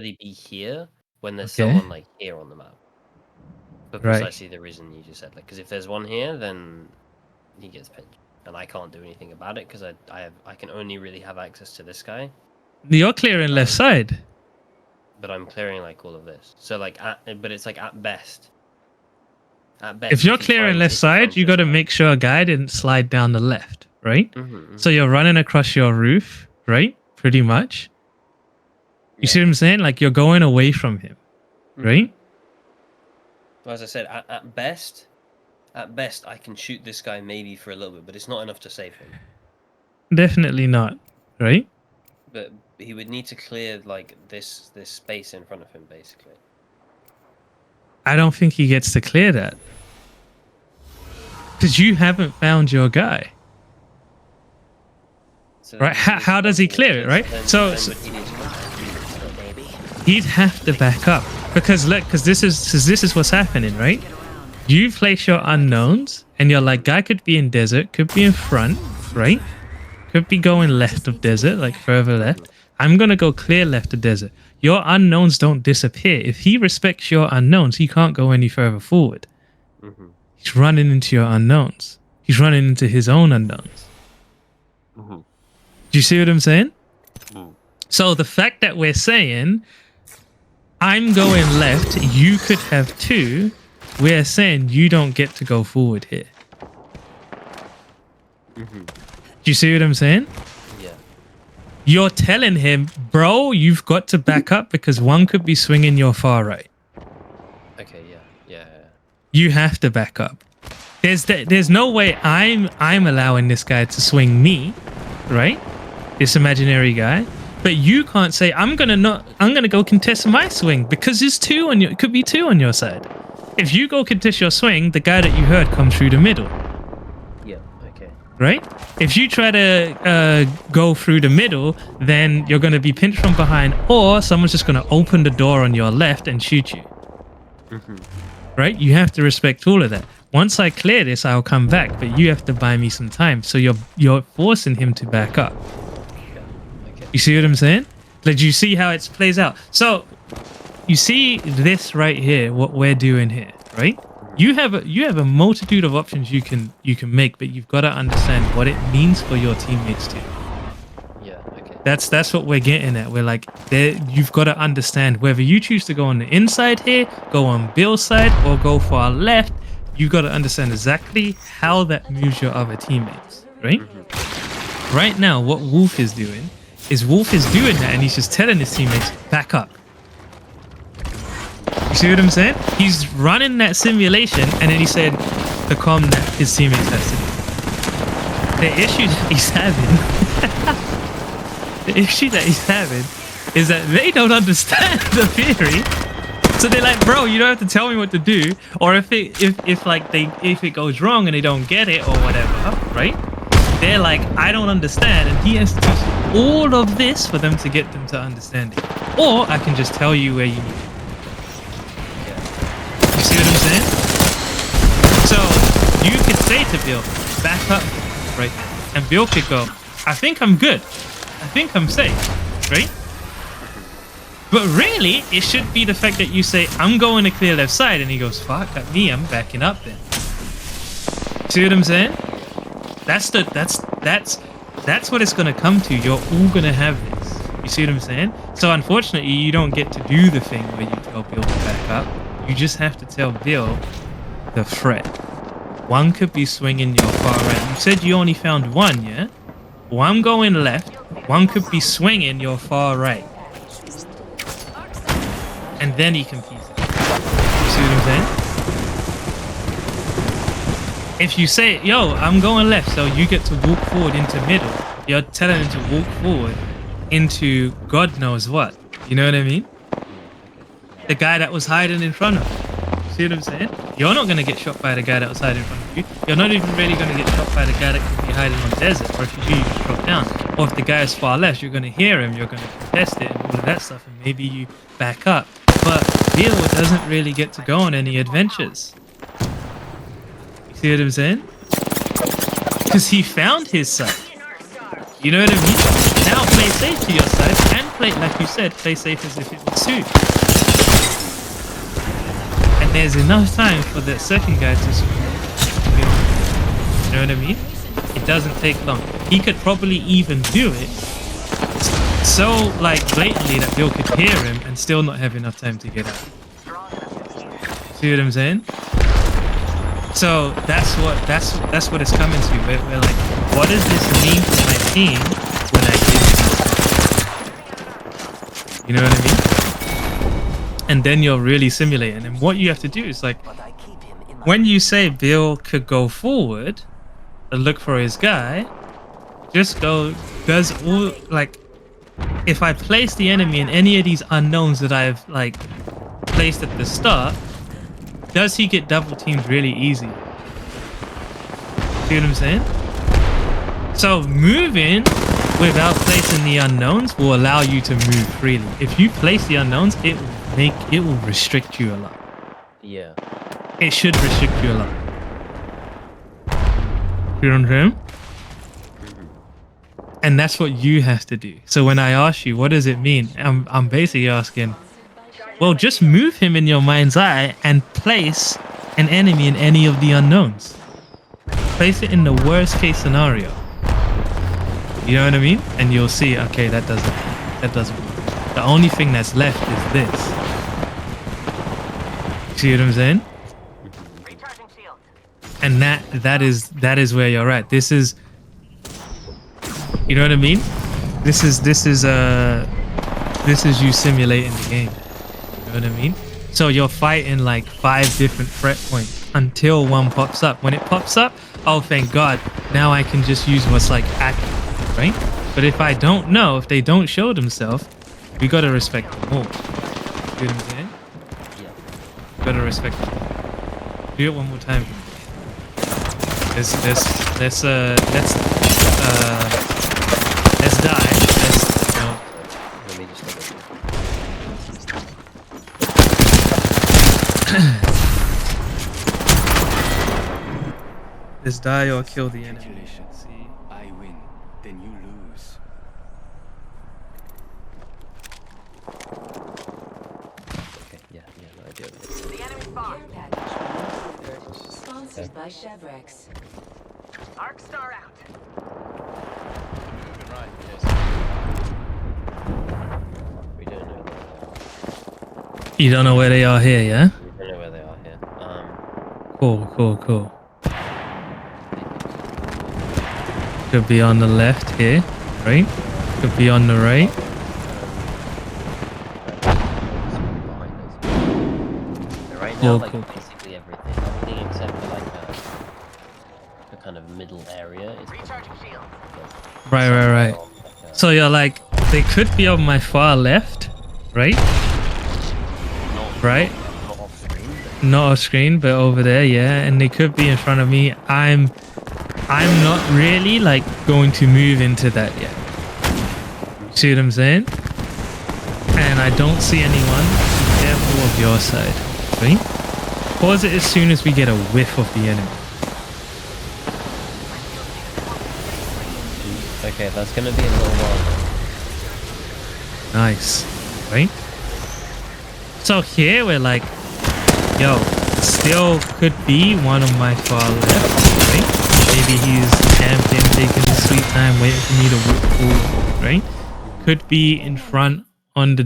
really be here when there's Okay. someone like here on the map. For Right. precisely the reason you just said. Like, because if there's one here, then he gets pinched, and I can't do anything about it because I can only really have access to this guy. You're clearing left side. But I'm clearing like all of this. So like, but it's like at best. At best, If you're clearing left side, you got to make sure a guy didn't slide down the left, right? So you're running across your roof, right? Pretty much. You see what I'm saying? Like you're going away from him, right? Well, as I said, at best, I can shoot this guy maybe for a little bit, but it's not enough to save him. Definitely not, right? But he would need to clear like this space in front of him, basically. I don't think he gets to clear that. Because you haven't found your guy. So right? How does he clear it, right? So he'd have to back up. Because look, because this is what's happening, right? You place your unknowns, and you're like, guy could be in desert, could be in front, right? Could be going left of desert, like further left. I'm gonna go clear left of desert. Your unknowns don't disappear. If he respects your unknowns, he can't go any further forward. He's running into your unknowns. He's running into his own unknowns. Do you see what I'm saying? So the fact that we're saying, I'm going left, you could have two, we're saying you don't get to go forward here. Do you see what I'm saying? Yeah. You're telling him, bro, you've got to back up because one could be swinging your far right. Okay, yeah. You have to back up. There's no way I'm allowing this guy to swing me, right? This imaginary guy. But you can't say I'm gonna go contest my swing because there's it could be two on your side. If you go contest your swing, the guy that you heard comes through the middle. Yeah, okay. Right? If you try to go through the middle, then you're gonna be pinched from behind, or someone's just gonna open the door on your left and shoot you. Right? You have to respect all of that. Once I clear this, I'll come back, but you have to buy me some time. So you're forcing him to back up. You see what I'm saying? Like, you see how it plays out. So you see this right here, what we're doing here, right? You have a multitude of options you can make, but you've got to understand what it means for your teammates too. Yeah, okay. That's what we're getting at. We're like, you've got to understand whether you choose to go on the inside here, go on Bill's side, or go far left. You've got to understand exactly how that moves your other teammates, right? Right now, what Wolf is doing that, and he's just telling his teammates, back up. You see what I'm saying? He's running that simulation, and then he said the comm that his teammates has to do. The issue that he's having is that they don't understand the theory. So they're like, bro, you don't have to tell me what to do. Or if it goes wrong and they don't get it or whatever, right? They're like, I don't understand, and he has to teach all of this for them to get them to understand it. Or I can just tell you where you need it. You see what I'm saying? So you could say to Bill, back up, right? And Bill could go, I think I'm good. I think I'm safe, right? But really, it should be the fact that you say, I'm going to clear left side, and he goes, fuck, at me, I'm backing up then. See what I'm saying? That's what it's gonna come to. You're all gonna have this. You see what I'm saying? So unfortunately, you don't get to do the thing where you tell Bill to back up. You just have to tell Bill the threat. One could be swinging your far right. You said you only found one, yeah? Well, I'm going left. One could be swinging your far right. And then he can piece it. You see what I'm saying? If you say, yo, I'm going left, so you get to walk forward into middle, you're telling him to walk forward into God knows what. You know what I mean? The guy that was hiding in front of you. See what I'm saying? You're not going to get shot by the guy that was hiding in front of you. You're not even really going to get shot by the guy that could be hiding on desert. Or if you do, you just drop down. Or if the guy is far left, you're going to hear him, you're going to contest it and all of that stuff, and maybe you back up. But Bill doesn't really get to go on any adventures. See what I'm saying? Because he found his side. You know what I mean? Now play safe to your side and play, like you said, play safe as if it was 2. And there's enough time for that second guy to build. You know what I mean? It doesn't take long. He could probably even do it so like blatantly that Bill could hear him and still not have enough time to get out. See what I'm saying? So that's what it's coming to. We're like, what does this mean for my team when I give this? You know what I mean? And then you're really simulating. And what you have to do is like, when you say Bill could go forward and look for his guy, just go, does all, like, if I place the enemy in any of these unknowns that I've like placed at the start, does he get double teamed really easy? See what I'm saying? So moving without placing the unknowns will allow you to move freely. If you place the unknowns, it will restrict you a lot. Yeah. It should restrict you a lot. You know what I'm saying? And that's what you have to do. So when I ask you, what does it mean? I'm basically asking, well, just move him in your mind's eye and place an enemy in any of the unknowns. Place it in the worst case scenario. You know what I mean? And you'll see, okay, that doesn't work. The only thing that's left is this. See what I'm saying? And that is where you're at. This is, you know what I mean? This is you simulating the game. You know what I mean? So you're fighting like 5 different threat points until one pops up. When it pops up, oh thank God, now I can just use what's like active, right? But if I don't know, if they don't show themselves, we gotta respect them all. You know what I'm saying? Yeah. Gotta respect them. Do it one more time. Let's die. Let me just look at Let's die or kill the enemy. See? I win, then you lose. Okay, yeah, no idea. The enemy spawn. Sponsored by Chevrex. Arc star out. We don't know. You don't know where they are here, yeah? We don't know where they are here. Cool. Could be on the left here, right? Could be on the right. Right now, like Cool. basically everything except for like a kind of middle area is Recharging shield. Right. So you're like, they could be on my far left, right? Right? not off screen, but Not off screen, but over there, yeah. And they could be in front of me. I'm not really like going to move into that yet. See what I'm saying? And I don't see anyone. Be careful of your side, right? Pause it as soon as we get a whiff of the enemy. okay, that's gonna be a little while. Nice, right? So here we're like, yo, still could be one on my far left, right? Maybe he's camping, taking his sweet time, waiting for me to whip forward, right? Could be in front on the